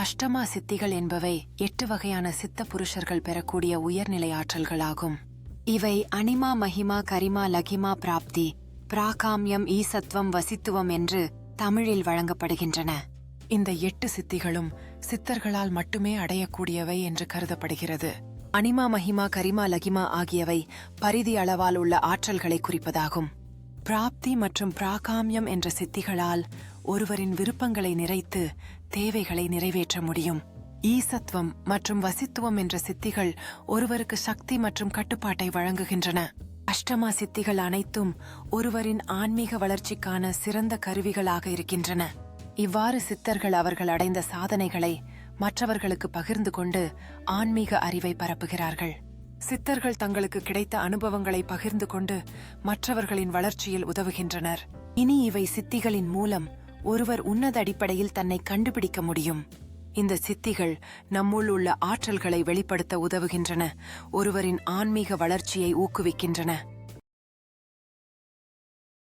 அஷ்டமா சித்திகள் என்பவை 8 வகையான சித்த புருஷர்கள் பெறக்கூடிய உயர்நிலை ஆற்றல்களாகும். இவை அனிமா, மகிமா, கரிமா, லகிமா, பிராப்தி, பிராகாமியம், ஈசத்துவம், வசித்துவம் என்று தமிழில் வழங்கப்படுகின்றன. இந்த 8 சித்திகளும் சித்தர்களால் மட்டுமே அடையக்கூடியவை என்று கருதப்படுகிறது. அனிமா, மகிமா, கரிமா, லகிமா ஆகியவை பரிதி அளவால் உள்ள ஆற்றல்களை குறிப்பதாகும். பிராப்தி மற்றும் பிராகாமியம் என்ற சித்திகளால் ஒருவரின் விருப்பங்களை நிறைத்து தேவைகளை நிறைவேற்ற முடியும். ஈசத்துவம் மற்றும் வசித்துவம் என்ற சித்திகள் ஒருவருக்கு சக்தி மற்றும் கட்டுப்பாட்டை வழங்குகின்றன. அஷ்டமா சித்திகள் அனைத்தும் ஒருவரின் ஆன்மீக வளர்ச்சிக்கான சிறந்த கருவிகளாக இருக்கின்றன. இவ்வாறு சித்தர்கள் அவர்கள் அடைந்த சாதனைகளை மற்றவர்களுக்கு பகிர்ந்து கொண்டு ஆன்மீக அறிவை பரப்புகிறார்கள். சித்தர்கள் தங்களுக்கு கிடைத்த அனுபவங்களை பகிர்ந்து கொண்டு மற்றவர்களின் வளர்ச்சியில் உதவுகின்றனர். இனி இவை சித்திகளின் மூலம் ஒருவர் உன்னத அடிப்படையில் தன்னை கண்டுபிடிக்க முடியும். இந்த சித்திகள் நம்முள் உள்ள ஆற்றல்களை வெளிப்படுத்த உதவுகின்றன, ஒருவரின் ஆன்மீக வளர்ச்சியை ஊக்குவிக்கின்றன.